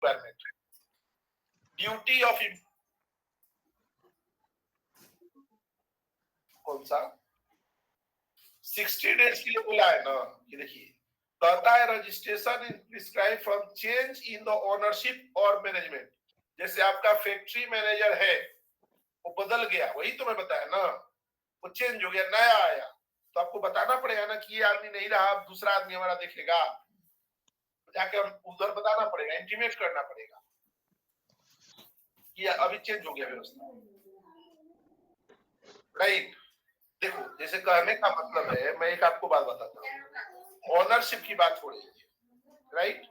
Requirement है। Duty of कौन सा 60 डेज के लिए बोला है ना, ये देखिए कहता है registration is prescribe from change in the ownership और मैनेजमेंट। जैसे आपका फैक्ट्री मैनेजर है, वो बदल गया, वही तो मैं बताया ना, वो चेंज हो गया, नया आया, तो आपको बताना पड़ेगा ना कि ये आदमी नहीं रहा, अब दूसरा आदमी हमारा देखेगा, जाके उधर बताना पड़ेगा, इंटीमेट करना पड़ेगा कि अभी चेंज हो गया व्यवस्था, राइट। देखो जैसे कहने का मतलब है, मैं एक आपको बात बताता हूँ, ओनरशिप की बात हो रही है, राइट।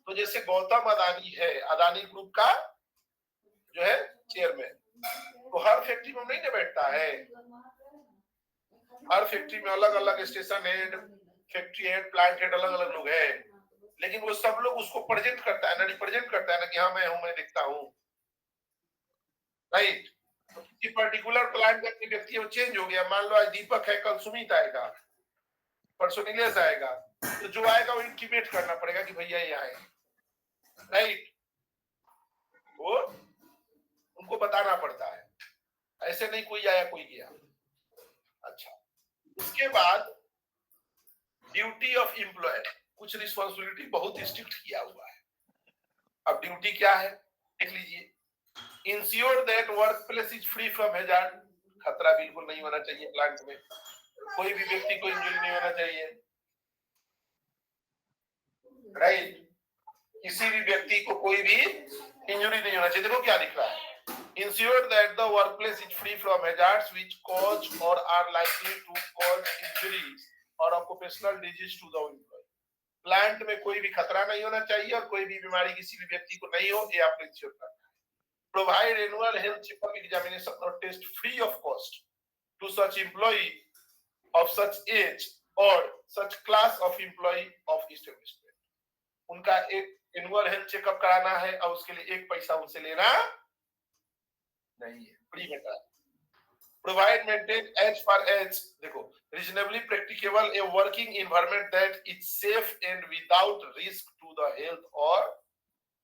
तो जैसे गौतम अदानी है, अदानी ग्रुप का जो है चेयरमैन, तो हर फैक्ट्री में नहीं ना बैठता है, हर फैक्ट्री में अलग अलग station head, factory head, plant head, अलग अलग लोग है, लेकिन वो सब लोग उसको प्रेजेंट करता है ना, रिप्रेजेंट करता है ना कि हाँ मैं हूं, मैं दिखता हूँ, राइट। तो किसी पर्टिकुलर प्लांट का व्यक्ति वो चेंज हो गया, मान लो आज दीपक है, कल सुमित आएगा, परसों नीलेश आएगा, तो जो आएगा वो इंटीमेट करना पड़ेगा कि भैया ये आए, राइट, वो उनको बताना पड़ता है, ऐसे नहीं कोई आया कोई गया। अच्छा, उसके बाद ड्यूटी ऑफ एम्प्लॉय, कुछ रिस्पॉन्सिबिलिटी बहुत स्ट्रिक्ट किया हुआ है। अब ड्यूटी क्या है देख लीजिए, ensure that work place is free from hazard, खतरा बिल्कुल नहीं होना चाहिए प्लांट में, कोई भी व्यक्ति को इंजरी नहीं होना चाहिए, राइट, किसी भी व्यक्ति को कोई भी इंजरी नहीं होना चाहिए। देखो क्या लिख रहा है, ensure that the workplace is free from hazards which cause और are likely to cause injuries और occupational diseases to the employ. Plant में कोई भी खतरा नहीं होना चाहिए और कोई भी बीमारी किसी भी व्यक्ति को नहीं हो, ये आपको इंश्योर करना है। Provide annual health checkup examination और test free of cost to such employ of such age और such class of employ of establishment. उनका एक एनुअल हेल्थ चेकअप कराना है और उसके लिए एक पैसा उनसे लेना नहीं है, फ्री में कराना। Provide maintain as far as, देखो reasonably practicable a working environment that is safe and without risk to the health और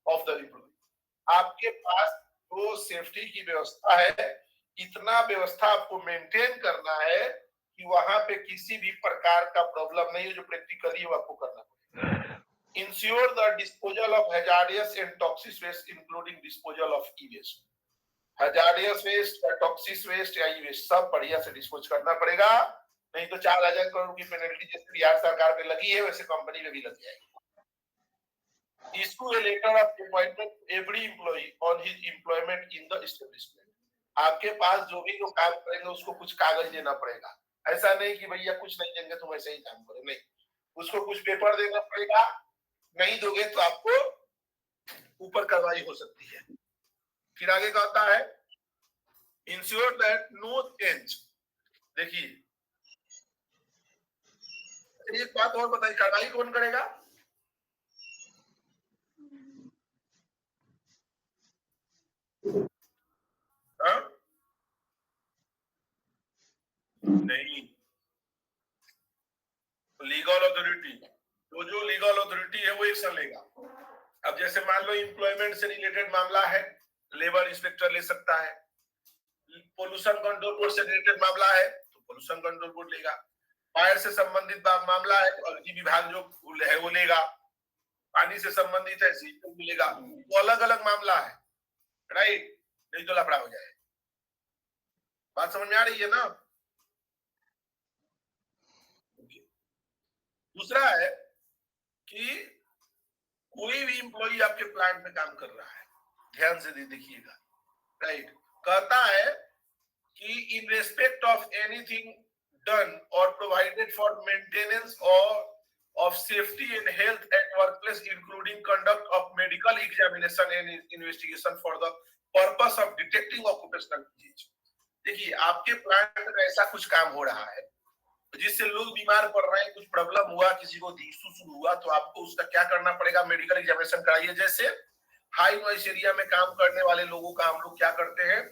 ऑफ द एम्प्लॉय। आपके पास जो सेफ्टी की व्यवस्था है, इतना व्यवस्था आपको मेंटेन करना है कि वहां पे किसी भी प्रकार का प्रॉब्लम नहीं है, जो प्रैक्टिकली वो आपको करना पड़ेगा। Ensure the disposal of hazardous and toxic waste including disposal of e-waste। hazardous waste या toxic waste या e-waste सब बढ़िया से डिस्पोज करना पड़ेगा, नहीं तो 4,000 करोड़ की पेनल्टी जैसे बिहार सरकार पे लगी है वैसे कंपनी में भी लग जाएगी। Issue a letter of appointment to every employee on his employment in the establishment। आपके पास जो भी लोग काम करेंगे उसको कुछ कागज देना पड़ेगा, ऐसा नहीं कि भैया कुछ नहीं देंगे तुम ऐसे ही काम करो, नहीं, उसको कुछ पेपर देना पड़ेगा, नहीं दोगे तो आपको ऊपर कार्रवाई हो सकती है। फिर आगे कहता है इंश्योर दैट नो चेंज। देखिए एक बात और बताइए, कार्रवाई कौन करेगा? हाँ? नहीं, लीगल अथॉरिटी, तो जो लीगल अथॉरिटी है वो एक्शन लेगा। अब जैसे मान लो एम्प्लॉयमेंट से रिलेटेड मामला है, लेबर इंस्पेक्टर ले सकता है, पोल्यूशन कंट्रोल बोर्ड से रिलेटेड मामला है तो पोल्यूशन कंट्रोल बोर्ड लेगा, फायर से संबंधित मामला है तो अग्नि विभाग जो है वो लेगा, पानी से संबंधित है सीएम मिलेगा, वो अलग अलग मामला है, राइट, नहीं तो लफड़ा हो जाए। बात समझ में आ रही है ना? दूसरा है कि कोई भी एम्प्लॉय आपके प्लांट में काम कर रहा है, ध्यान से देखिएगा, राइट, कहता है कि in respect of anything done or provided for maintenance or of safety and health at workplace including conduct of medical examination and investigation for the purpose of detecting occupational disease। देखिए आपके plant में ऐसा कुछ काम हो रहा है जिससे लोग बीमार पड़ रहे हैं, कुछ प्रॉब्लम हुआ, किसी को शुरू हुआ, तो आपको उसका क्या करना पड़ेगा, मेडिकल एग्जामिनेशन कराइए। जैसे हाई नॉइस एरिया में काम करने वाले लोगों का हम लोग क्या करते हैं,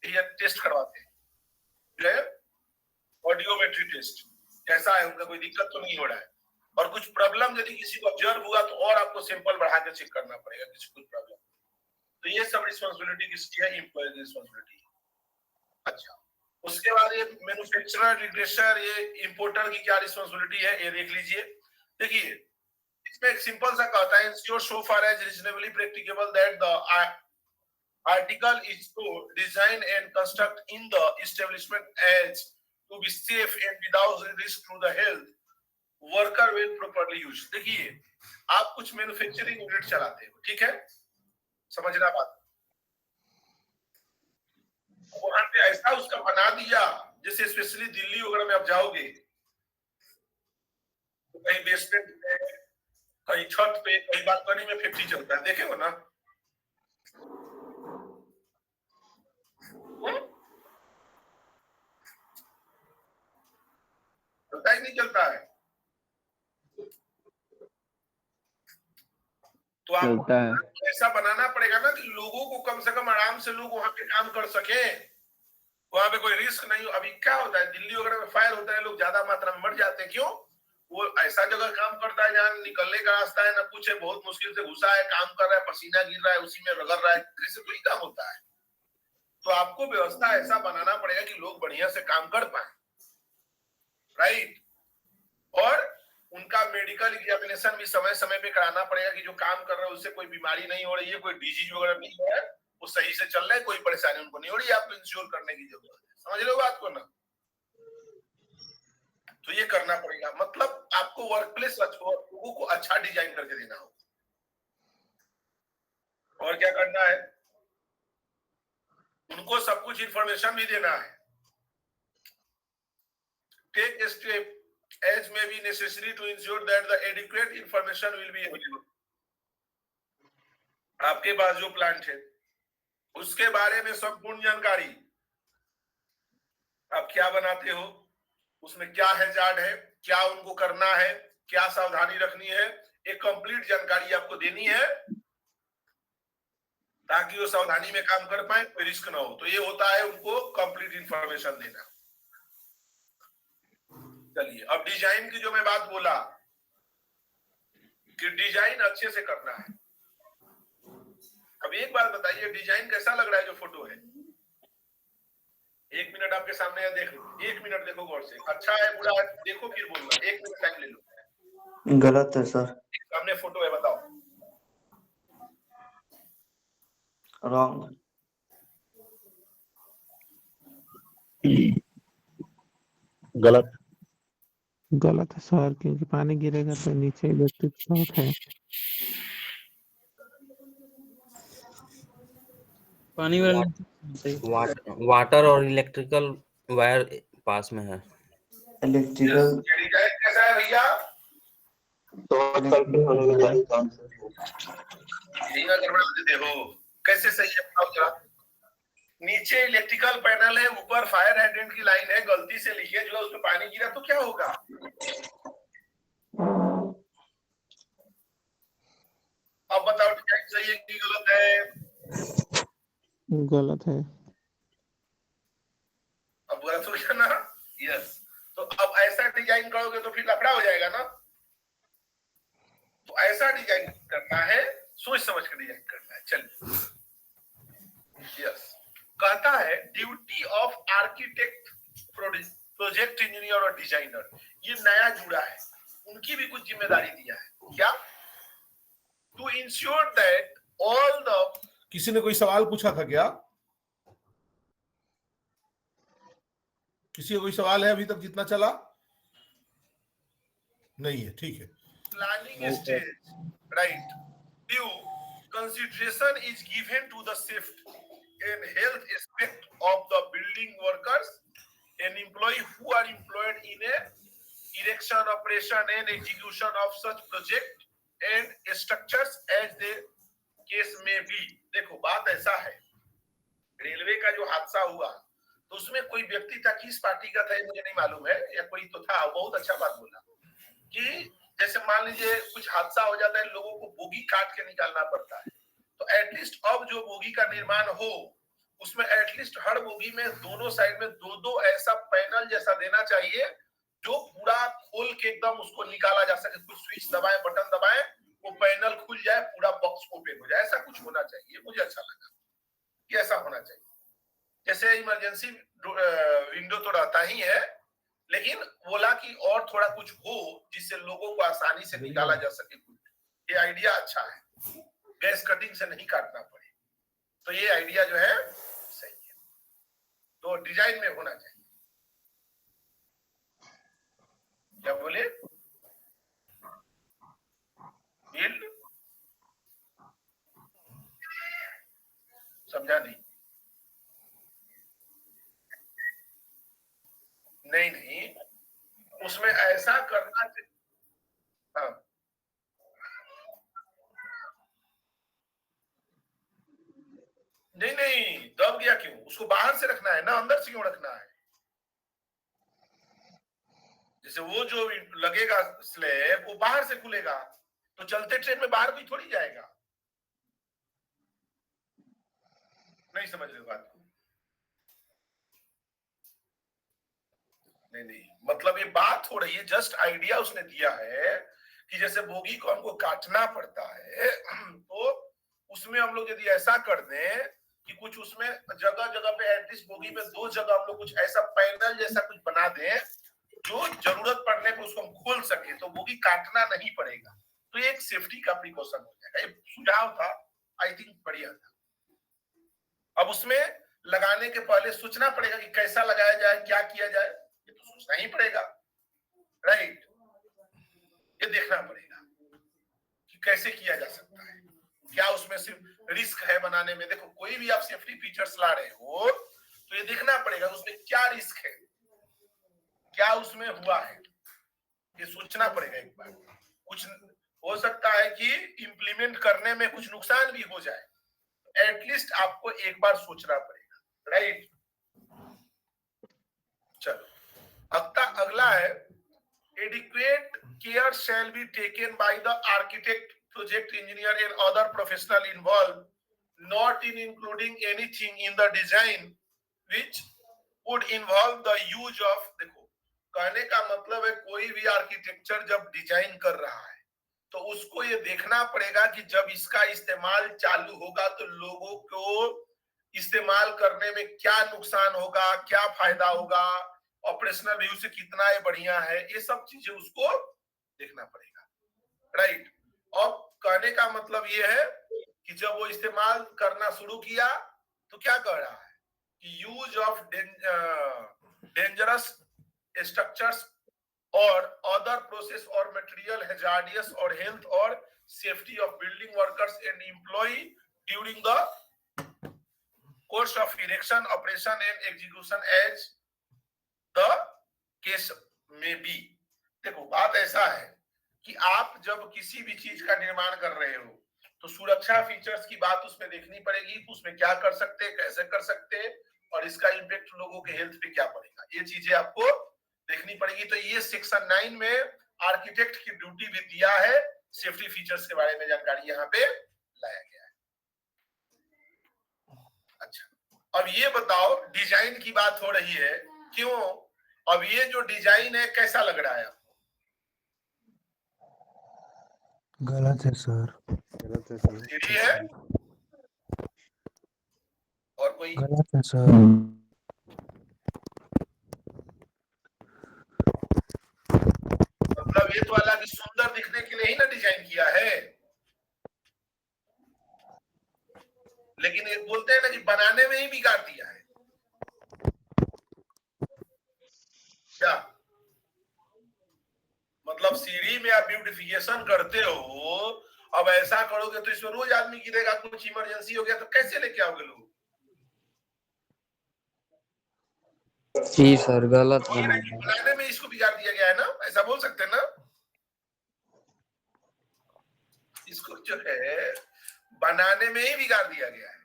ये टेस्ट करवाते हैं, ऑडियोमेट्री टेस्ट, कैसा है उनका, कोई दिक्कत तो नहीं हो रहा है, और कुछ प्रॉब्लम यदि किसी को ऑब्जर्व हुआ तो और आपको सैंपल बढ़ा के चेक करना पड़ेगा किसी कुछ प्रॉब्लम। तो ये सब रिस्पांसिबिलिटी किसकी है? एम्प्लॉय की रिस्पांसिबिलिटी। अच्छा, उसके बाद ये मैन्युफैक्चरर, रिग्रेसर, ये इंपोर्टर की क्या रिस्पांसिबिलिटी है ये देख लीजिए। देखिए इसमें एक सिंपल सा कहता है, ensure so far as reasonably practicable that the article is to design and construct in the establishment as to be safe and without risk to the health worker when properly used। देखिए आप कुछ manufacturing unit चलाते हो, ठीक है, समझना बात। वहां पे ऐसा उसका बना दिया, जैसे स्पेशली दिल्ली वगैरह में आप जाओगे तो कहीं बेसमेंट में, कहीं छत पे, कहीं बालकनी में फैक्ट्री चलता है, देखे हो ना? चलता ही नहीं चलता है। तो आपको ऐसा बनाना पड़ेगा ना कि लोगों को कम से कम आराम से लोग वहां पे काम कर सके, वहां पे कोई रिस्क नहीं हो। अभी क्या होता है दिल्ली वगैरह में फायर होता है, लोग ज्यादा मात्रा में मर जाते हैं, क्यों? वो ऐसा जगह काम करता है जहाँ निकलने का रास्ता है ना कुछ है, बहुत मुश्किल से घुसा है, काम कर रहा है, पसीना गिर रहा है, उसी में रगड़ रहा है, कैसे कोई काम होता है? तो आपको व्यवस्था ऐसा बनाना पड़ेगा कि लोग बढ़िया से काम कर पाए, राइट। और उनका मेडिकल एग्जामिनेशन भी समय समय पे कराना पड़ेगा कि जो काम कर रहे हैं उससे कोई बीमारी नहीं हो रही है, कोई डिजीज वगैरह नहीं है, वो सही से चल रहा है, कोई परेशानी उनको नहीं हो रही है, आपको इंश्योर करने की जरूरत है। समझ रहे हो बात को ना? तो ये करना पड़ेगा, मतलब आपको वर्क प्लेस लोगों को अच्छा डिजाइन करके देना होगा। और क्या करना है? उनको सब कुछ इंफॉर्मेशन भी देना है। Take a step as may be necessary to ensure that the adequate information will be available। आपके पास जो प्लांट है उसके बारे में संपूर्ण जानकारी, आप क्या बनाते हो, उसमें क्या हैजार्ड है, क्या उनको करना है, क्या सावधानी रखनी है, एक कंप्लीट जानकारी आपको देनी है ताकि वो सावधानी में काम कर पाए, कोई रिस्क ना हो। तो ये होता है उनको कंप्लीट इंफॉर्मेशन देना। चलिए अब डिजाइन की जो मैं बात बोला कि डिजाइन अच्छे से करना है। अब एक बात बताइए, डिजाइन कैसा लग रहा है जो फोटो है? एक मिनट आपके सामने है, देख लो, एक मिनट देखो गौर से, अच्छा है बुरा है देखो फिर बोलना, एक मिनट टाइम ले लो। गलत है सर। सामने फोटो है, बताओ। रॉन्ग। गलत गलत है सर, क्योंकि पानी गिरेगा तो नीचे इलेक्ट्रिक शॉक है। पानी वाटर और इलेक्ट्रिकल वायर पास में है। इलेक्ट्रिकल कैसा है भैया? देखो कैसे सही है, बताओ जरा। नीचे इलेक्ट्रिकल पैनल है, ऊपर फायर हाइड्रेंट की लाइन है, गलती से लिखिए जो उसमें पानी गिरा तो क्या होगा? अब बताओ डिजाइन सही है कि गलत है? गलत है। अब गलत हो गया ना? यस। तो अब ऐसा डिजाइन करोगे तो फिर लफड़ा हो जाएगा ना। तो ऐसा डिजाइन करना है, सोच समझ कर डिजाइन करना है। चलिए यस, कहता है duty of architect, project engineer और डिजाइनर, ये नया जुड़ा है, उनकी भी कुछ जिम्मेदारी दिया है। क्या? To ensure that all the, किसी ने कोई सवाल पूछा था क्या? किसी का कोई सवाल है अभी तक जितना चला? नहीं है, ठीक है। Planning stage, right, due consideration is given to the safety and health aspect of the building workers and employee who are employed in a erection, operation and execution of such project and structures as the case may be। देखो बात ऐसा है, railway का जो हादसा हुआ तो उसमें कोई व्यक्ति था, किस पार्टी का था मुझे नहीं मालूम है, या कोई तो था, बहुत अच्छा बात बोला कि जैसे मान लीजिए कुछ हादसा हो जाता है, लोगों को बोगी काट के निकालना पड़ता है, तो एटलीस्ट अब जो बोगी का निर्माण हो उसमें एटलीस्ट हर बोगी में दोनों साइड में दो दो ऐसा पैनल जैसा देना चाहिए जो पूरा खोल के एकदम उसको निकाला जा सके, कुछ स्विच दबाए, बटन दबाए, वो पैनल खुल जाए, पूरा बॉक्स ओपन हो जाए, ऐसा कुछ होना चाहिए। मुझे अच्छा लगा कि ऐसा होना चाहिए। जैसे इमरजेंसी विंडो तो रहता ही है, लेकिन बोला कि और थोड़ा कुछ हो जिससे लोगों को आसानी से निकाला जा सके। ये आइडिया अच्छा है, गैस कटिंग से नहीं काटना पड़े, तो ये आइडिया जो है सही है। तो डिजाइन में होना चाहिए। क्या बोले? बिल्ड, समझा नहीं? नहीं, उसमें ऐसा करना चाहिए। हाँ, नहीं दब गया क्यों? उसको बाहर से रखना है ना, अंदर से क्यों रखना है? जैसे वो जो लगेगा स्लैब, वो बाहर से खुलेगा, तो चलते ट्रेन में बाहर कोई थोड़ी जाएगा। नहीं समझ रहे बात को? नहीं, मतलब ये बात हो रही है, जस्ट आइडिया उसने दिया है कि जैसे बोगी को हमको काटना पड़ता है, तो उसमें हम लोग यदि ऐसा कर दें कि कुछ उसमें जगह जगह पे एटलीस्ट बोगी में 2 जगह हम लोग कुछ ऐसा पैनल जैसा कुछ बना दें जो जरूरत पड़ने पे उसको हम खोल सके, तो बोगी काटना नहीं पड़ेगा। तो ये एक सेफ्टी का प्रिकॉशन हो जाएगा। ये सुझाव था, आई थिंक बढ़िया था। अब उसमें लगाने के पहले सोचना पड़ेगा कि कैसा लगाया जाए, क्या किया जाए, ये तो सोचना ही पड़ेगा, राइट? ये देखना पड़ेगा कि कैसे किया जा सकता है, क्या उसमें सिर्फ रिस्क है बनाने में। देखो, कोई भी आप सेफ्टी फीचर्स ला रहे हो तो ये देखना पड़ेगा उसमें क्या रिस्क है, क्या उसमें हुआ है, ये सोचना पड़ेगा एक बार। कुछ हो सकता है कि इंप्लीमेंट करने में कुछ नुकसान भी हो जाए, एटलीस्ट आपको एक बार सोचना पड़ेगा, राइट? चलो, अगला है, adequate care shall be taken by the architect, project engineer and other professional involved, not in including anything in the design which would involve the use of। देखो, कहने का मतलब है कोई भी आर्किटेक्चर जब डिजाइन कर रहा है तो उसको ये देखना पड़ेगा कि जब इसका इस्तेमाल चालू होगा तो लोगों को इस्तेमाल करने में क्या नुकसान होगा, क्या फायदा होगा, ऑपरेशनल व्यू से कितना ये बढ़िया है, ये सब चीजें उसको देखना पड़ेगा, राइट? और कहने का मतलब ये है कि जब वो इस्तेमाल करना शुरू किया तो क्या कह रहा है कि यूज ऑफ डेंजरस स्ट्रक्चर्स और अदर प्रोसेस और मटेरियल हैजार्डियस और हेल्थ और safety of building workers and employee during the course of erection, operation and execution as the case में बी। देखो, बात ऐसा है कि आप जब किसी भी चीज का निर्माण कर रहे हो तो सुरक्षा फीचर्स की बात उसमें देखनी पड़ेगी, तो उसमें क्या कर सकते हैं, कैसे कर सकते हैं, और इसका इम्पैक्ट लोगों के हेल्थ पे क्या पड़ेगा, ये चीजें आपको देखनी पड़ेगी। तो ये सेक्शन 9 में आर्किटेक्ट की ड्यूटी भी दिया है, सेफ्टी फीचर्स के बारे में जानकारी यहाँ पे लाया गया है। अच्छा, अब ये बताओ, डिजाइन की बात हो रही है, क्यों? अब ये जो डिजाइन है कैसा लग रहा है? गलत है सर। सीढ़ी है और कोई गलत है सर। मतलब ये तो हालांकि सुंदर दिखने के लिए ही ना डिजाइन किया है, लेकिन एक बोलते हैं ना कि बनाने में ही बिगाड़ दिया है क्या? मतलब सीढ़ी में आप ब्यूटिफिकेशन करते हो, अब ऐसा करोगे तो इसमें रोज आदमी गिरेगा, कुछ इमरजेंसी हो गया तो कैसे लेके आओगे लोग? जी सर, गलत बना है। बनाने में इसको बिगाड़ दिया गया है ना, ऐसा बोल सकते हैं ना? इसको जो है बनाने में ही बिगाड़ दिया गया है,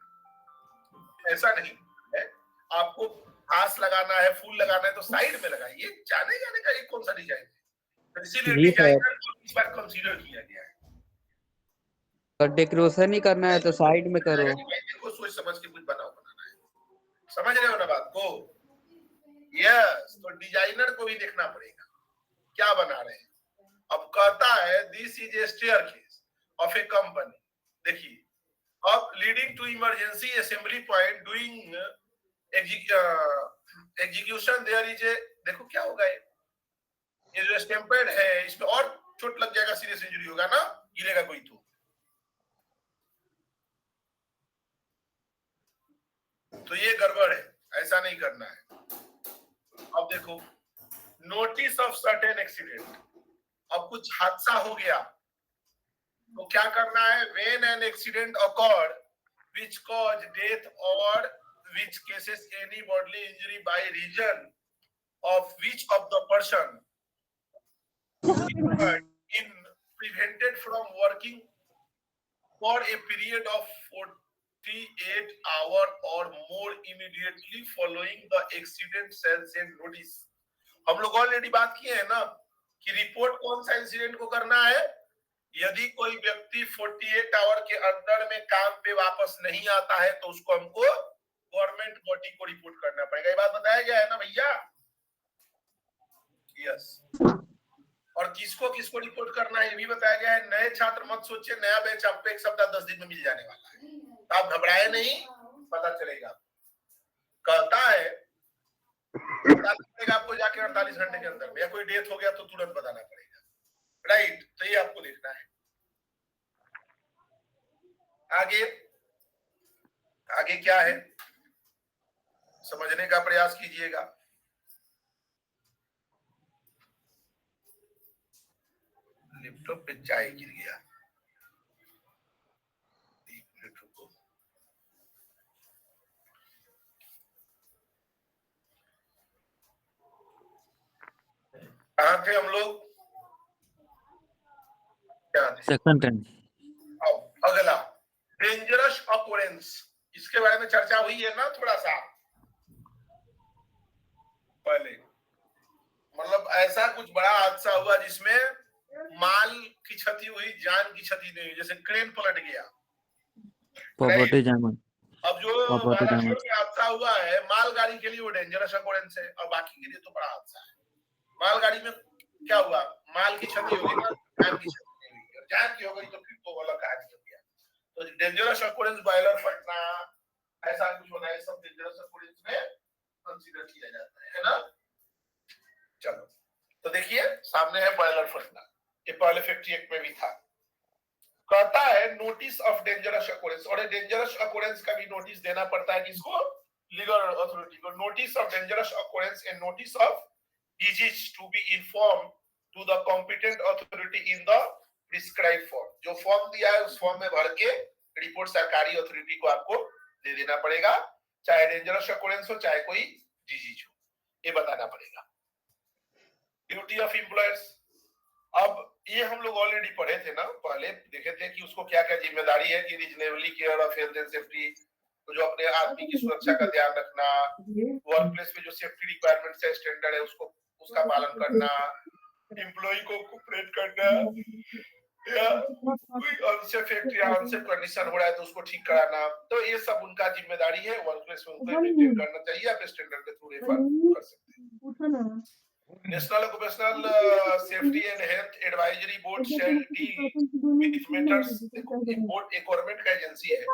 ऐसा नहीं है। आपको घास लगाना है, फूल लगाना है तो साइड में लगाइए, जाने जाने का एक कौन सा डिजाइन है? तो इसीलिए डिजाइनर को इस बार कंसीडर किया गया है। तो डेकोरेशन ही करना है तो साइड में करो। को सोच समझ के कुछ बनाना है, समझ रहे हो ना बात को? यस, तो डिजाइनर को भी देखना पड़ेगा क्या बना रहे हैं। अब कहता है this is a staircase of a company. देखिए अब leading to emergency assembly point doing execution there is a, देखो क्या होगा ये जो स्टैम्पेड है इसमें और चोट लग जाएगा, सीरियस इंजरी होगा ना, गिरेगा कोई तो ये गड़बड़ है, ऐसा नहीं करना है। अब देखो नोटिस ऑफ सर्टेन एक्सीडेंट, अब कुछ हादसा हो गया तो क्या करना है, when an accident occurred which cause death और which cases any bodily injury by reason of which of the person in prevented from working for a period of 48 hours or more immediately following the accident shall send notice। हम लोग already बात किए हैं ना कि report कौन सा incident को करना है, यदि कोई व्यक्ति 48 आवर के अंदर में काम पे वापस नहीं आता है तो उसको हमको गवर्नमेंट बॉडी को रिपोर्ट करना पड़ेगा। ये बात बताया गया है ना भैया, यस। और किसको किसको रिपोर्ट करना है ये भी बताया गया है। नए छात्र मत सोचिए नया बैच आपको एक सप्ताह 10 दिन में मिल जाने वाला है, तो आप घबराए नहीं, पता चलेगा। कहता है आपको जाके 48 घंटे के अंदर में, या कोई डेथ हो गया तो तुरंत बताना पड़ेगा, राइट। तो ये आपको देखना है। आगे आगे क्या है समझने का प्रयास कीजिएगा। लैपटॉप पे चाय गिर गया, एक मिनट रुको। कहाँ थे हम लोग, क्या थे? Second time. अब अगला डेंजरस ऑकरेंस, इसके बारे में चर्चा हुई है ना थोड़ा सा पहले। मतलब ऐसा कुछ बड़ा हादसा हुआ जिसमें माल की क्षति हुई, जान की क्षति नहीं हुई, जैसे क्रेन पलट गया, प्रॉपर्टी डैमेज। अब जो हादसा हुआ है मालगाड़ी के लिए वो डेंजरस ऑकरेंस है, और बाकी के लिए तो बड़ा हादसा है। मालगाड़ी में क्या हुआ, माल की क्षति हो गई ना, जान की क्षति नहीं हुई, और जान की हो गई तो फिर तो वाला कहानी हो गया। तो डेंजरस ऑकरेंस, बॉयलर फटना, ऐसा कुछ होना है, सब डेंजरस ऑकरेंस में कंसीडर किया जाता है ना। चलो तो देखिए सामने है बॉयलर फटना, ये पहले फैक्ट्री एक्ट में भी था। कहता है नोटिस ऑफ डेंजरस ऑकरेंस, और डेंजरस ऑकरेंस का भी नोटिस देना पड़ता है किसको, लीगल अथॉरिटी को। Notice of dangerous occurrence and notice of disease to be inform to the competent authority in the prescribe form. जो फॉर्म दिया है उस फॉर्म में भर के रिपोर्ट सरकारी अथॉरिटी को आपको दे देना पड़ेगा, चाहे डेंजरस ऑकरेंस हो चाहे कोई डिजीज हो, ये बताना पड़ेगा। ड्यूटी ऑफ एम्प्लॉयर्स, अब ये हम लोग ऑलरेडी पढ़े थे ना, पहले देखे थे कि उसको क्या क्या जिम्मेदारी है कि reasonably care of health and safety, तो जो अपने आदमी की सुरक्षा का ध्यान रखना, वर्क प्लेस में जो सेफ्टी रिक्वायरमेंट्स है, स्टैंडर्ड है, उसका पालन करना, एम्प्लॉय को कोऑपरेट करना, या कोई अनसेफ फैक्ट्री या अनसेफ कंडीशन हो रहा है तो उसको ठीक कराना, तो ये सब उनका जिम्मेदारी है। वर्क प्लेस में उनको मेंटेन करना चाहिए, आप स्टैंडर्ड के थ्रू रेफर कर सकते हैं। National occupational safety and health advisory board shall deal with matters, ये बोर्ड एक गवर्नमेंट का एजेंसी है,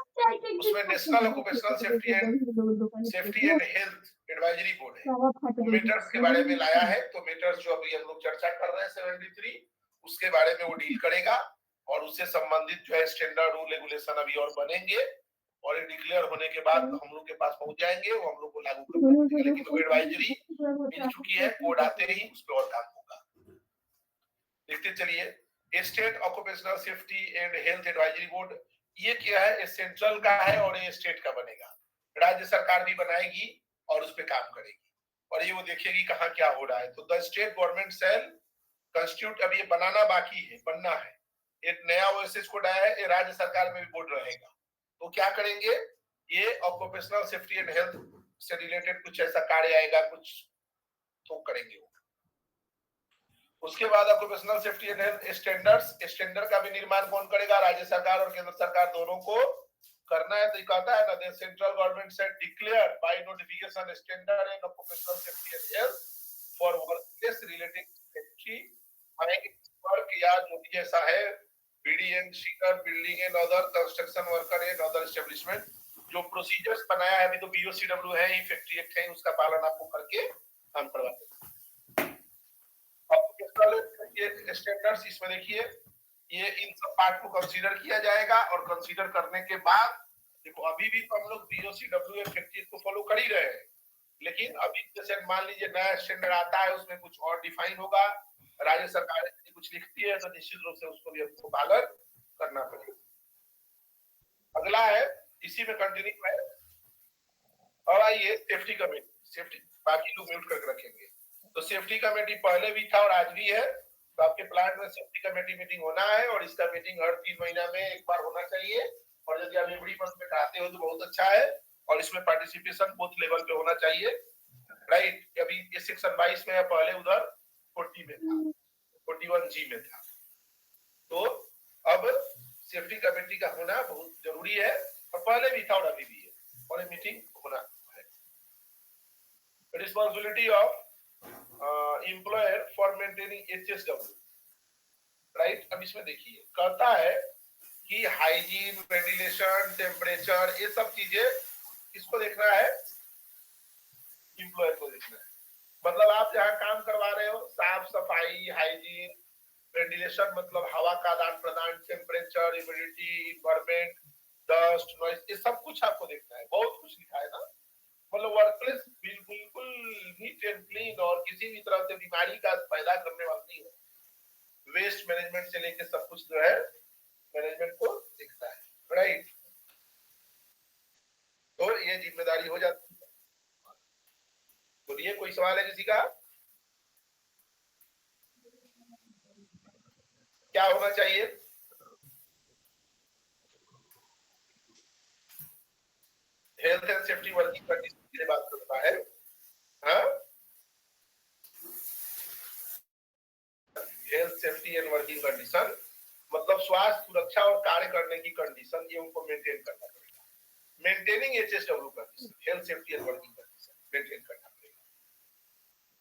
उसमें national occupational safety and health advisory board है, मैटर्स के बारे में लाया है। तो मैटर्स जो अभी हम लोग चर्चा कर रहे हैं 73, उसके बारे में वो डील करेगा, और उससे संबंधित जो है स्टैंडर्ड रूल रेगुलेशन अभी और बनेंगे, और ये डिक्लेयर होने के बाद हम लोग के पास पहुंच जाएंगे, वो हम लोग को लागू करना पड़ेगा। लेकिन वो एडवाइजरी मिल चुकी है, कोड आते ही उस पर और काम होगा। देखते चलिए state occupational safety and health advisory board, ये क्या है, सेंट्रल का है और ये स्टेट का बनेगा। राज्य सरकार भी बनाएगी और उस पर काम करेगी, और ये वो देखेगी कहाँ क्या हो रहा है। तो the state government shall constitute, अब ये बनाना बाकी है, बनना है, एक नया ओएसएस कोड आया है, ये राज्य सरकार में भी बोर्ड रहेगा। तो क्या करेंगे, ये ऑक्यूपेशनल सेफ्टी एंड हेल्थ से रिलेटेड कुछ ऐसा कार्य आएगा, कुछ तो करेंगे वो। उसके बाद occupational safety and health standards, standard का भी निर्माण कौन करेगा, राज्य सरकार और केंद्र सरकार दोनों को करना है। तो कहता है ना, द सेंट्रल गवर्नमेंट से declare by notification standard and occupational safety and health for workplace related safety work या जो भी ऐसा है बीडीएन शीटर building and other construction worker and other establishment जो प्रोसीजर्स बनाया है अभी तो बीओसीडब्ल्यू है ही फैक्ट्री एक्ट है उसका पालन आपको करके काम करवाते हैं। ये स्टैंडर्ड्स इसमें देखिए ये इन सब पार्ट को कंसीडर किया जाएगा और कंसीडर करने के बाद देखो अभी भी तो हम लोग बीओसीडब्ल्यू फैक्ट्री को फॉलो कर ही रहे हैं लेकिन अभी जैसे मान लीजिए नया स्टैंडर्ड आता है उसमें कुछ और डिफाइन होगा राज्य सरकार यदि कुछ लिखती है तो निश्चित रूप से उसको भी आपको पालन करना पड़ेगा। अगला है इसी में कंटिन्यू है और आइए सेफ्टी कमेटी सेफ्टी बाकी लोग म्यूट करके रखेंगे तो सेफ्टी कमेटी पहले भी था और आज भी है तो आपके प्लांट में सेफ्टी कमेटी मीटिंग होना है और इसका मीटिंग हर 3 महीना में एक बार होना चाहिए और यदि आप एवरी मंथ में कराते हो तो बहुत अच्छा है और इसमें पार्टिसिपेशन बोथ लेवल पे होना चाहिए राइट। अभी ये सेक्शन 22 में है पहले उधर 40 में था 41G में था तो अब सेफ्टी कमेटी का होना बहुत जरूरी है और पहले भी था और अभी भी है और ये मीटिंग होना है। Responsibility of employer for maintaining HSW right. अब इसमें देखिए कहता है कि हाइजीन वेंटिलेशन टेम्परेचर ये सब चीजें किसको देखना है एम्प्लॉयर को देखना है मतलब आप जहां काम करवा रहे हो साफ सफाई हाइजीन वेंटिलेशन मतलब हवा का आदान प्रदान temperature humidity environment dust noise ये सब कुछ आपको देखना है बहुत कुछ लिखा है ना मतलब वर्कप्लेस बिल्कुल नीट एंड क्लीन और किसी भी तरह से बीमारी का पैदा करने वाला नहीं है। वेस्ट मैनेजमेंट से लेकर सब कुछ जो है मैनेजमेंट को देखता है राइट तो ये जिम्मेदारी हो जाती है। बोलिए कोई सवाल है किसी का क्या होना चाहिए health and safety working condition की बात करता है health safety and working condition मतलब स्वास्थ्य सुरक्षा और कार्य करने की कंडीशन ये उनको मेंटेन करना पड़ेगा। Maintaining HSW condition health safety and working condition maintain करना पड़ेगा।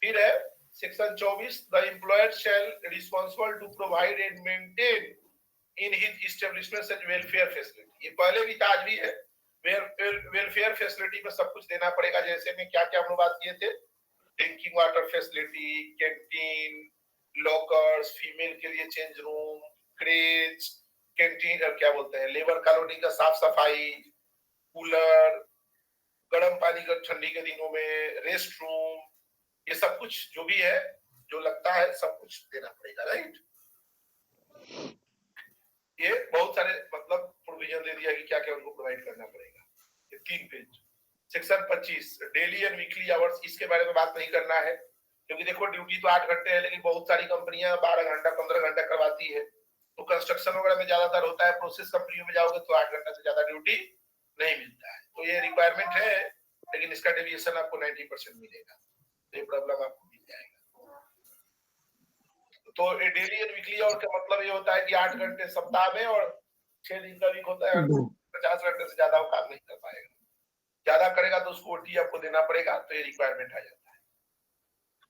फिर है section 24 the employer shall responsible to provide and maintain in his establishment such welfare facility ये पहले भी आज भी है वेलफेयर फैसिलिटी में सब कुछ देना पड़ेगा जैसे में क्या क्या हम लोग बात किए थे drinking water facility canteen lockers female के लिए चेंज रूम क्रेच कैंटीन और क्या बोलते हैं लेबर कॉलोनी का साफ सफाई कूलर गर्म पानी का ठंडी के दिनों में रेस्ट रूम ये सब कुछ जो भी है जो लगता है सब कुछ देना पड़ेगा राइट। ये बहुत सारे मतलब प्रोविजन दे दिया कि क्या क्या उनको प्रोवाइड करना पड़ेगा। ये 3 page section 25 daily and weekly hours इसके बारे में बात नहीं करना है क्योंकि देखो ड्यूटी तो 8 घंटे है लेकिन बहुत सारी कंपनियां 12 घंटा 15 घंटा करवाती है तो कंस्ट्रक्शन वगैरह में ज्यादातर होता है प्रोसेस कंपनियों में जाओगे तो 8 घंटा से ज्यादा ड्यूटी नहीं मिलता है तो ये रिक्वायरमेंट है लेकिन इसका डेविएशन आपको 90% मिलेगा तो ये प्रॉब्लम आपको मिल जाएगा। तो डेली एंड वीकली और का मतलब ये होता है कि 8 घंटे सप्ताह में और 6 दिन का वीक होता है 50 घंटे से ज्यादा वो काम नहीं कर पाएगा ज्यादा करेगा तो उसको ओटी आपको देना पड़ेगा तो ये रिक्वायरमेंट आ जाता है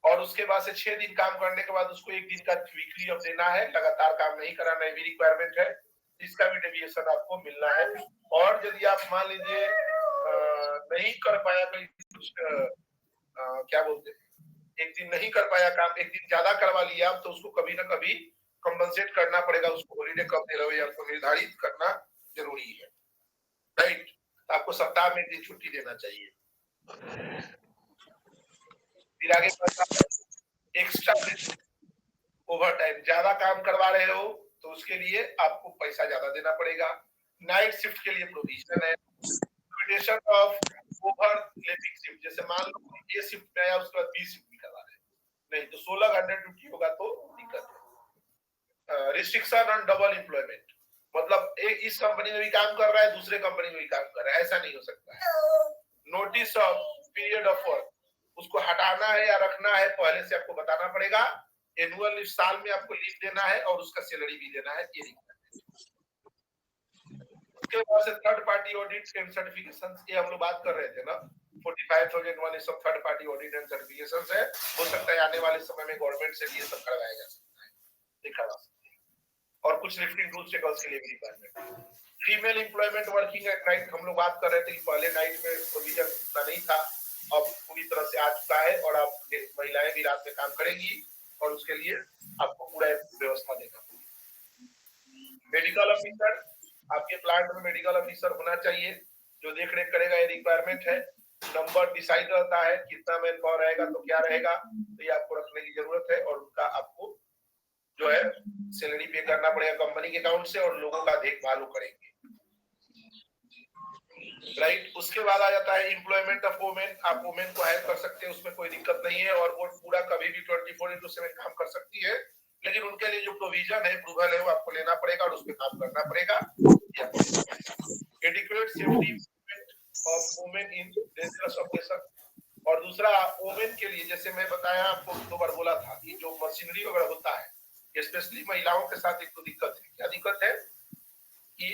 और उसके बाद से 6 दिन काम करने के बाद उसको 1 दिन का वीकली ऑफ देना है लगातार काम नहीं कराना है भी रिक्वायरमेंट है इसका भी डेविएशन आपको मिलना है और यदि आप मान लीजिए नहीं कर पाया कुछ क्या बोलते हैं 1 दिन नहीं कर पाया काम 1 दिन ज्यादा करवा लिया तो उसको कभी ना कभी कंपनसेट करना पड़ेगा उसको हॉलीडे कब दे रहे हो आपको निर्धारित करना जरूरी है राइट। आपको सप्ताह में 1 दिन छुट्टी देना चाहिए। फिर आगे एक्स्ट्रा ओवर टाइम ज्यादा काम करवा रहे हो तो उसके लिए आपको पैसा ज्यादा देना पड़ेगा। नाइट शिफ्ट के लिए प्रोविजन है limitation of over lapping shift जैसे मान लो ये शिफ्ट में आया उसके बाद 20 शिफ्ट भी करवा रहे नहीं तो 16 घंटे ड्यूटी होगा तो दिक्कत है। रिस्ट्रिक्शन ऑन डबल एम्प्लॉयमेंट मतलब एक इस कंपनी में भी काम कर रहा है दूसरे कंपनी में भी काम कर रहा है ऐसा नहीं हो सकता है। Notice of period of work उसको हटाना है या रखना है पहले से आपको बताना पड़ेगा। एनुअल साल में आपको लीव देना है और उसका सैलरी भी देना है ये रिक्वायरमेंट। उसके बाद से third party audit and certifications ये हम लोग बात कर रहे थे ना 45,001 ये सब third party audit and certifications है। हो सकता है आने वाले समय में गवर्नमेंट से भी ये सब करवाया जा सकता है, दिखा जा सकता है। और कुछ लिफ्टिंग रूल्स के गर्ल्स के लिए भी requirement. Female employment working at night, हम लोग बात कर रहे थे कि पहले नाइट में प्रोविजन इतना नहीं था, अब पूरी तरह से आ चुका है और आप महिलाएं भी रात में काम करेंगी और उसके लिए आपको पूरा व्यवस्था देना होगा। मेडिकल ऑफिसर, आपके प्लांट में मेडिकल ऑफिसर होना चाहिए जो देख रेख करेगा, ये रिक्वायरमेंट है। नंबर डिसाइड रहता है कितना मैन पावर रहेगा तो क्या रहेगा, तो ये आपको रखने की जरूरत है और उनका आपको जो है सैलरी पे करना पड़ेगा कंपनी के अकाउंट से और लोगों का देखभाल करेंगे, राइट। उसके बाद आ जाता है एम्प्लॉयमेंट ऑफ वुमेन, आप वुमेन को हायर कर सकते हैं, उसमें कोई दिक्कत नहीं है और वो पूरा कभी भी 24/7 काम कर सकती है, लेकिन उनके लिए जो प्रोविजन है, अप्रूवल है, वो आपको लेना पड़ेगा और उस पर काम करना पड़ेगा। Adequate safety of women in dangerous operation, और दूसरा वुमेन के लिए जैसे मैं बताया आपको 2 बार बोला था कि जो मशीनरी वगैरह होता है स्पेशली महिलाओं के साथ एक तो दिक्कत है। क्या दिक्कत है कि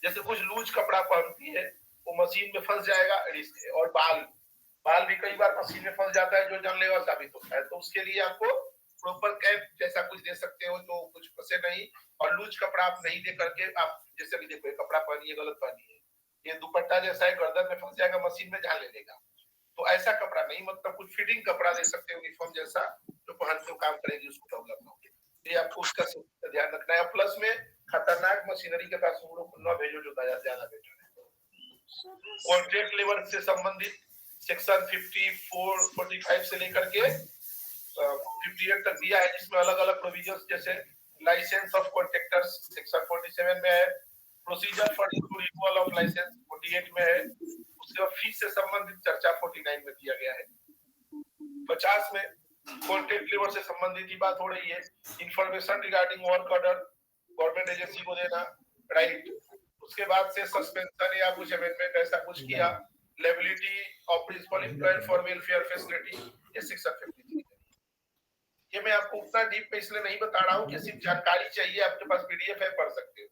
जैसे कुछ लूज कपड़ा पहनती है वो मशीन में फंस जाएगा, और बाल भी कई बार मशीन में फंस जाता है जो जानलेवा साबित होता है, तो उसके लिए आपको प्रॉपर कैप जैसा कुछ दे सकते हो तो कुछ फंसे नहीं, और लूज कपड़ा आप नहीं दे करके आप जैसे भी देखो कपड़ा पहनिए गलत पहनिए, ये दुपट्टा जैसा है गर्दन में फंस जाएगा, मशीन में जान ले लेगा, तो ऐसा कपड़ा नहीं, मतलब कुछ फिटिंग कपड़ा दे सकते हो यूनिफॉर्म जैसा जो पहनते हो काम करेगी उसको प्रॉब्लम ना हो, ये आपको उसका ध्यान रखना है। प्लस में खतरनाक मशीनरी के पास न भेजो जो ज्यादा बेटर है। कॉन्ट्रैक्ट लेबर से संबंधित सेक्शन 54, 45 से लेकर के 58 तक दिया है, जिसमें अलग अलग प्रोविजंस जैसे लाइसेंस ऑफ कॉन्ट्रैक्टर्स सेक्शन 47 में है, procedure for renewal of licence 48 में है, उसके बाद फीस से संबंधित चर्चा 49 में दिया गया है। 50 में कॉन्ट्रैक्ट लेबर से संबंधित ही बात हो रही है, information regarding work order government agency को देना, राइट। उसके बाद से सस्पेंशन या कुछ अमेंडमेंट ऐसा कुछ किया, liability of principal employer for welfare facility, ये सेक्शन 53। ये मैं आपको उतना डीप में इसलिए नहीं बता रहा हूँ कि सिर्फ जानकारी चाहिए, आपके पास पीडीएफ है पढ़ सकते हो,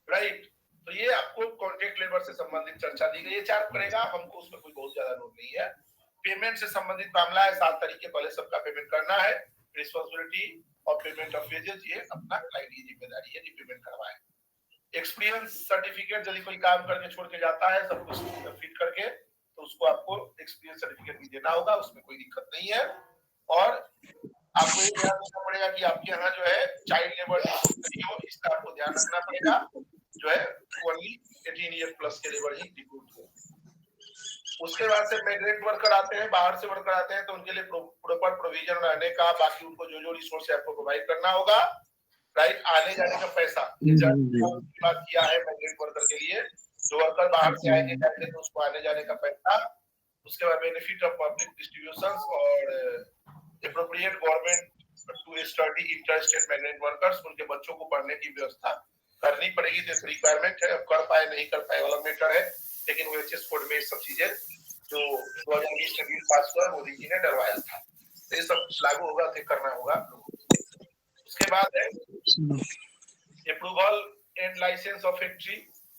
राइट। तो ये आपको कॉन्ट्रैक्ट लेबर से संबंधित चर्चा दी गई है, 4 करेगा, हमको उसमें कोई बहुत ज्यादा लोड नहीं है। पेमेंट से संबंधित मामला है, 7 तारीख के पहले सबका पेमेंट करना है। रिस्पांसिबिलिटी और पेमेंट ऑफ वेजेस ये अपना क्लाइंट की जिम्मेदारी है, ये पेमेंट करवाए। एक्सपीरियंस सर्टिफिकेट यदि कोई काम करके छोड़ के जाता है सब कुछ फिट करके, तो उसको आपको एक्सपीरियंस सर्टिफिकेट भी देना होगा, उसमें कोई दिक्कत नहीं है। और आपको ये ध्यान रखना पड़ेगा कि आपके यहाँ जो है चाइल्ड लेबर हो, इसका आपको ध्यान रखना पड़ेगा, जो है ओनली 18 ईयर प्लस के लेबर ही रिक्रूट हो। उसके बाद से माइग्रेंट वर्कर आते हैं, बाहर से वर्कर आते हैं, तो उनके लिए प्रॉपर प्रोविजन रहने का, बाकी उनको जो रिसोर्स है आपको प्रोवाइड करना होगा, राइट। आने जाने का पैसा बात किया है माइग्रेंट वर्कर के लिए, जो वर्कर बाहर से आएंगे जाएंगे तो उसको आने जाने का पैसा। उसके बाद बेनिफिट ऑफ पब्लिक डिस्ट्रीब्यूशंस और appropriate government to study interstate migrant workers, उनके बच्चों को पढ़ने की व्यवस्था करनी पड़ेगी, जैसे रिक्वायरमेंट है, अब कर पाए नहीं कर पाए वाला मैटर है, लेकिन वो एचएस कोड में सब चीजें जो 2020 में बिल पास हुआ मोदी जी ने डरवाया था, तो ये सब लागू होगा तो करना होगा। उसके बाद है approval and licence of factory,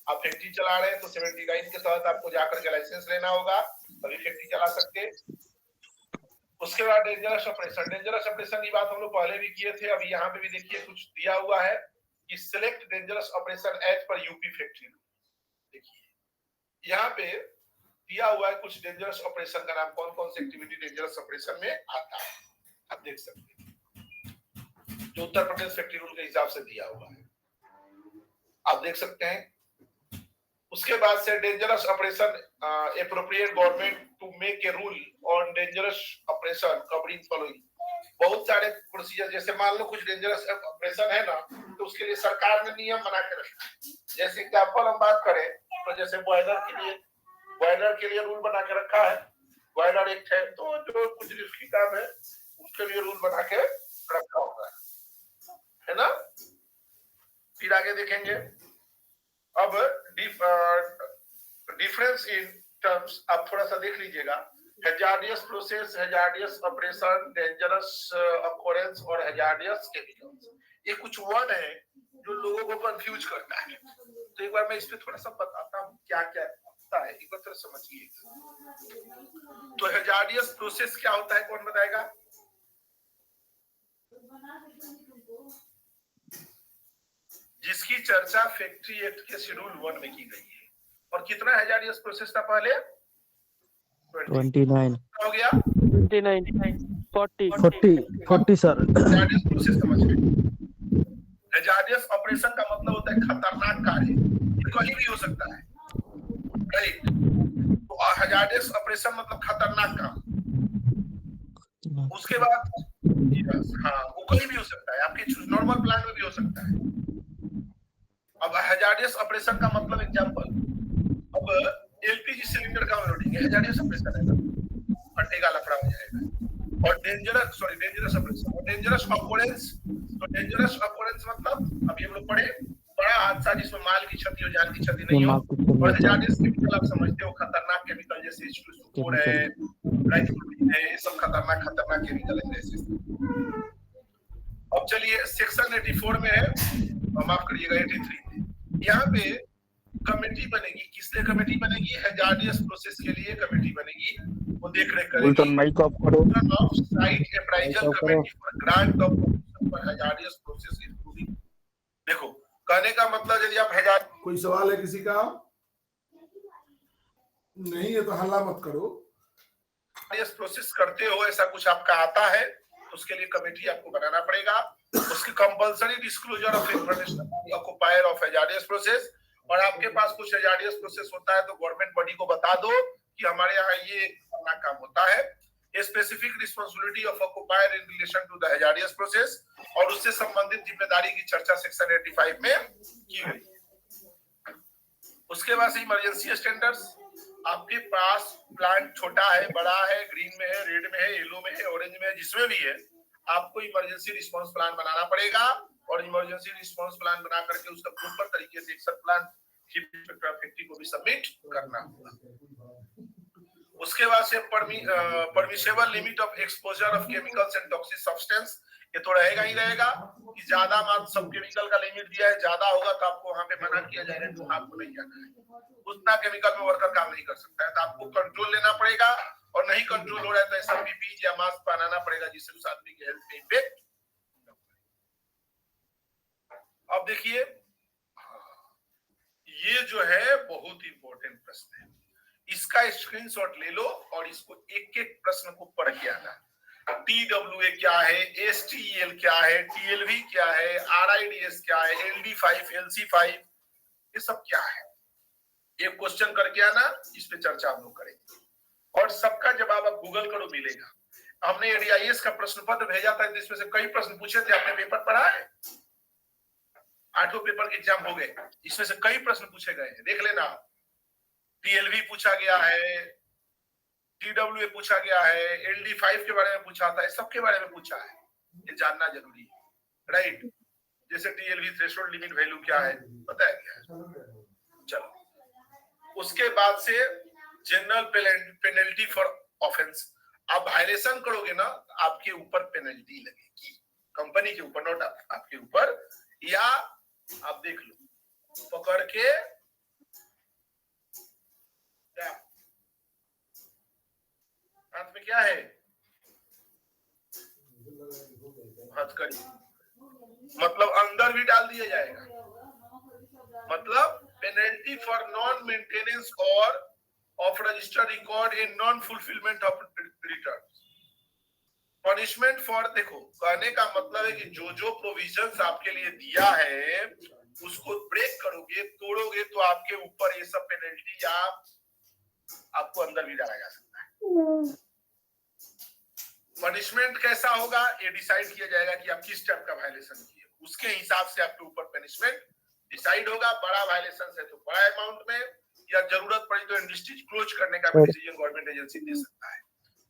आप फैक्ट्री चला रहे हैं तो 79 के तहत आपको जाकर के लाइसेंस लेना होगा, तभी फैक्ट्री चला सकते। उसके बाद डेंजरस ऑपरेशन, डेंजरस ऑपरेशन की बात हम लोग पहले भी किए थे, अभी यहाँ पे भी देखिए कुछ दिया हुआ है कि select dangerous operation as per UP factory. देखिए यहाँ पे दिया हुआ है कुछ डेंजरस ऑपरेशन का नाम, कौन कौन सी एक्टिविटी डेंजरस ऑपरेशन में आता है, आप देख सकते हैं, जो उत्तर प्रदेश फैक्ट्री रूल के हिसाब से दिया हुआ है, आप देख सकते हैं। उसके बाद से dangerous operation appropriate government to make a rule on dangerous operation covering following, बहुत सारे प्रोसीजर, जैसे मान लो कुछ डेंजरस ऑपरेशन है ना, तो उसके लिए सरकार ने नियम बना के रखा है। जैसे एग्जाम्पल हम बात करें तो जैसे बॉयलर के लिए रूल बना के रखा है, बॉयलर एक्ट है, तो जो कुछ रिस्की काम है उसके लिए रूल बना के रखा होगा, है ना। फिर आगे देखेंगे, अब डिफरेंस इन टर्म्स आप थोड़ा सा देख लीजिएगा, hazardous process, hazardous operation, dangerous occurrence और हैजार्डियस केमिकल्स, ये कुछ वर्ड है जो लोगों को कंफ्यूज करता है, तो एक बार मैं इस पे थोड़ा सा बताता हूँ क्या क्या है, एक बार समझिए। तो हैजार्डियस प्रोसेस क्या होता है, कौन बताएगा? जिसकी चर्चा फैक्ट्री एक्ट के शेड्यूल 1 में की गई है। और कितना हैजार्डियस प्रोसेस था पहले? 29 हो गया 29 40 सर। हैजार्डियस प्रोसेस समझ गए। हैजार्डियस ऑपरेशन का मतलब होता है खतरनाक कार्य, ये कहीं भी हो सकता है, राइट? तो हैजार्डियस ऑपरेशन मतलब खतरनाक काम। उसके बाद हाँ, वो कहीं भी हो सकता है, आपके नॉर्मल प्लान में भी हो सकता है। अब हैजार्डियस ऑपरेशन का मतलब एग्जांपल, अब एलपीजी सिलेंडर का लोडिंग है, हैजार्डियस ऑपरेशन है, फटेगा, लफड़ा हो जाएगा। और डेंजरस ऑपरेशन और डेंजरस ऑकरेंस। तो डेंजरस ऑकरेंस मतलब अभी हम लोग पढ़े, बड़ा हादसा जिसमें माल की क्षति हो, जान की क्षति नहीं हो। और हैजार्डियस केमिकल आप समझते हो, खतरनाक केमिकल जैसे H2SO4 है, राइफोडिन है, ये सब खतरनाक केमिकल है जैसे। अब चलिए सेक्शन 84 में है, माफ करिएगा 83 में, यहाँ पे कमेटी बनेगी। किस लिए कमेटी बनेगी? हैजार्डियस प्रोसेस के लिए कमेटी बनेगी, वो देख रेख करेगी। माइक ऑफ करो। Of site appraisal committee for grant of for hazardous process including. देखो, कहने का मतलब यदि आप हैजार्डियस, कोई सवाल है किसी का? नहीं है तो हल्ला मत करो। प्रोसेस करते हो, ऐसा कुछ आपका आता है, उसके लिए कमेटी आपको बनाना पड़ेगा। उसकी compulsory disclosure of information occupier of hazardous process. और आपके पास कुछ हैजार्डियस प्रोसेस होता है तो गवर्नमेंट बॉडी को बता दो कि हमारे यहाँ ये काम होता है। Specific responsibility of occupier in relation to the hazardous process, और उससे संबंधित जिम्मेदारी की चर्चा सेक्शन 85 में की गई। उसके बाद इमरजेंसी स्टैंडर्ड्स। आपके पास प्लांट छोटा है, बड़ा है, ग्रीन में है, रेड में है, येलो में है, ऑरेंज में है, जिसमें भी है, आपको इमरजेंसी रिस्पांस प्लान बनाना पड़ेगा। और इमरजेंसी रिस्पांस प्लान बना करके उसका प्रॉपर तरीके से action plan chief inspector of factory को भी सबमिट करना होगा। उसके बाद से permissible limit of exposure of chemicals and toxic substance, ये तो रहेगा ही रहेगा कि ज्यादा मात्रा सब केमिकल का लिमिट दिया है, ज्यादा होगा तो आपको वहां पे मना किया जाएगा, तो आपको नहीं जाना है। उतना केमिकल में वर्कर काम नहीं कर सकता है, तो आपको कंट्रोल लेना पड़ेगा। और नहीं कंट्रोल हो रहा है तो ऐसा पीपी या मास्क पहनाना पड़ेगा जिससे उस आदमी की हेल्थ पे इफेक्ट। अब देखिए, ये जो है बहुत इंपॉर्टेंट प्रश्न है, इसका स्क्रीनशॉट ले लो और इसको एक एक प्रश्न को पढ़ के आना। TWA क्या है, STEL क्या है, TLV क्या है, RIDS क्या है, LD5, LC5, ये सब क्या है, एक क्वेश्चन करके आना, इस पे चर्चा हम लोग करेंगे। और सबका जवाब आप गूगल करो, मिलेगा। हमने ADIS का प्रश्न पत्र भेजा था, जिसमें से कई प्रश्न पूछे थे, आपने पेपर पढ़ा है, 8 पेपर के एग्जाम हो गए, इसमें से कई प्रश्न पूछे गए हैं, देख लेना। TLV पूछा गया है, TWA पूछा गया है, LD5 के बारे में पूछा था, इस सब के बारे में पूछा है, ये जानना जरूरी है, राइट? जैसे TLV थ्रेशोल्ड लिमिट वैल्यू क्या है, पता है क्या? चलो, उसके बाद से जनरल पेनल्टी फॉर ऑफेंस। आप वायलेशन करोगे ना, आपके ऊपर पेनल्टी लगेगी, कंपनी के ऊपर, नोट आपके ऊपर। या आप देख लो, पकड़ के क्या हाथ में क्या है, हथकड़ी, मतलब अंदर भी डाल दिया जाएगा। मतलब पेनल्टी फॉर नॉन मेंटेनेंस और of registered record in non fulfilment of return. Punishment for, देखो कहने का मतलब है कि जो जो प्रोविजंस आपके लिए दिया है उसको ब्रेक करोगे, तोड़ोगे, तो आपके ऊपर ये सब पेनल्टी या आपको अंदर भी डाला जा सकता है। पनिशमेंट कैसा होगा ये डिसाइड किया जाएगा कि आप किस टाइप का वायलेशन किए, उसके हिसाब से आपके ऊपर पनिशमेंट डिसाइड होगा। बड़ा वायलेशन है तो बड़ा अमाउंट में, या जरूरत पड़ी तो इंडस्ट्री क्लोज करने का भी डिसीजन गवर्नमेंट एजेंसी दे सकता है।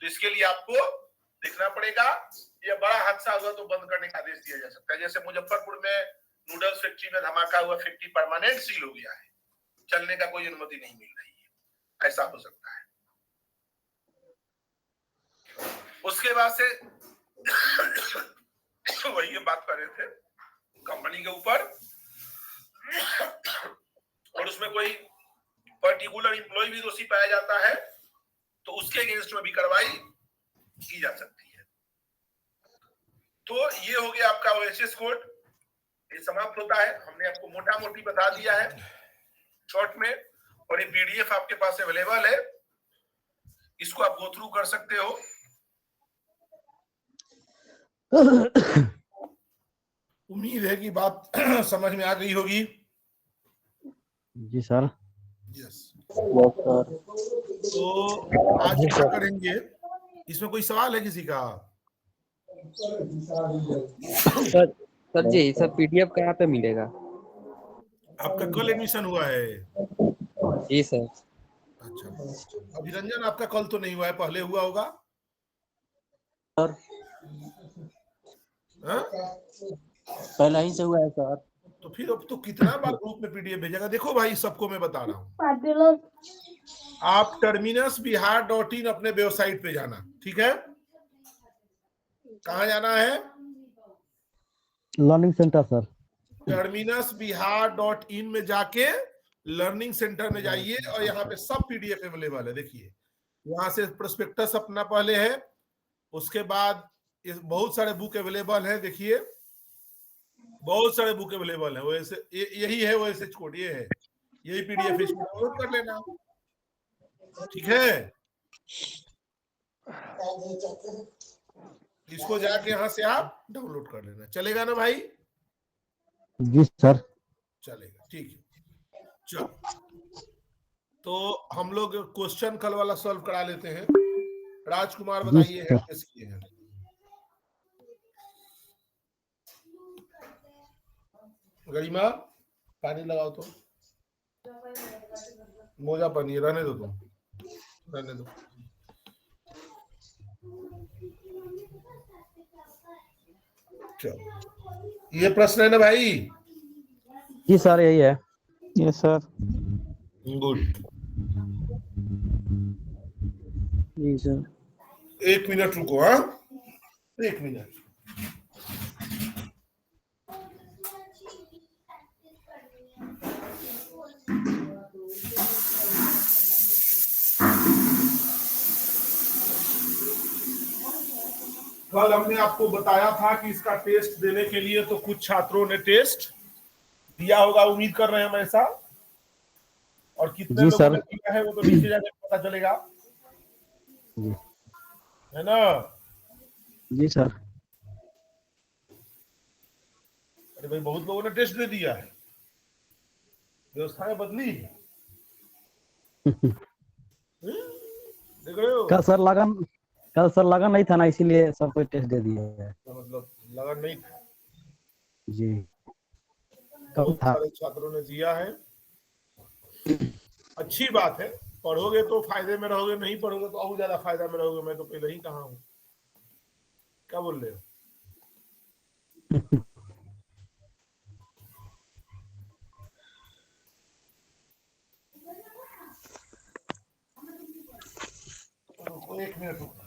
तो इसके लिए आपको देखना पड़ेगा, ये बड़ा हादसा हुआ तो बंद करने का आदेश दिया जा सकता है। जैसे मुजफ्फरपुर में नूडल्स फैक्ट्री में धमाका हुआ, फैक्ट्री परमानेंट सील हो गया है, चलने का कोई अनुमति नहीं मिल रही है, ऐसा हो सकता है। उसके बाद से वही बात कर रहे थे कंपनी के ऊपर, और उसमें कोई पर्टिकुलर एम्प्लॉय भी दोषी पाया जाता है तो उसके अगेंस्ट में भी कार्रवाई की जा सकती है। तो ये हो गया आपका ओएसएस कोड, ये समाप्त होता है। हमने आपको मोटा मोटी बता दिया है शॉर्ट में, और ये पीडीएफ आपके पास अवेलेबल है, इसको आप गो थ्रू कर सकते हो। उम्मीद है कि बात समझ में आ गई होगी। जी सर। यस। सर। तो आज क्या करेंगे, इसमें कोई सवाल है किसी का? सर जी सब पीडीएफ कहाँ पे मिलेगा? आपका कल एडमिशन हुआ है? जी सर। अच्छा, अभिरंजन आपका कल तो नहीं हुआ है, पहले हुआ होगा? सर हाँ? पहला ही से हुआ है सर। तो फिर अब तो कितना बार ग्रुप में पीडीएफ भेजेगा? देखो भाई, सबको मैं बता रहा हूँ, आप terminusbihar.in अपने वेबसाइट पे जाना, ठीक है? कहाँ जाना है? Learning centre sir. terminusbihar.in में जाके लर्निंग सेंटर में जाइए और यहाँ पे सब पीडीएफ अवेलेबल है। देखिए, यहाँ से प्रोस्पेक्टस अपना पहले है, उसके बाद बहुत सारे बुक अवेलेबल है। देखिए, बहुत सारे बुक अवेलेबल है। वैसे यही है ओएसएच कोड, ये है, यही पीडीएफ, इसको डाउनलोड कर लेना, ठीक है? इसको जाके यहाँ से आप डाउनलोड कर लेना, चलेगा ना भाई? जी सर। चलेगा, ठीक है। चलो, तो हम लोग क्वेश्चन कल वाला सॉल्व करा लेते हैं। राजकुमार बताइए, सर। कैसे किए हैं? गरिमा, पानी लगाओ तो, मोजा पानी रहने दो, तुम रहने दो। चलो, ये प्रश्न है ना भाई? जी सर यही है। Yes sir. गुड। जी सर। 1 मिनट रुको, हाँ, 1 मिनट। कल हमने आपको बताया था कि इसका टेस्ट देने के लिए तो कुछ छात्रों ने टेस्ट दिया होगा, उम्मीद कर रहे हैं हम ऐसा, और कितने जी लोगों सर। ने दिया है वो तो नीचे जाके पता चलेगा, जी। है ना? जी सर। अरे भाई, बहुत लोगों ने टेस्ट दे दिया है, व्यवस्थाएं बदली है। देख रहे हो? कल सर लगन नहीं था ना, इसीलिए सबको टेस्ट दे दिया है। तो मतलब लगन नहीं था? जी। कल बहुत था। सारे छात्रों ने दिया है, अच्छी बात है। पढ़ोगे तो फायदे में रहोगे, नहीं पढ़ोगे तो और ज्यादा फायदा में रहोगे। मैं तो पहले ही कहा हूँ, क्या बोल रहे हो? रुको, 1 मिनट रुको।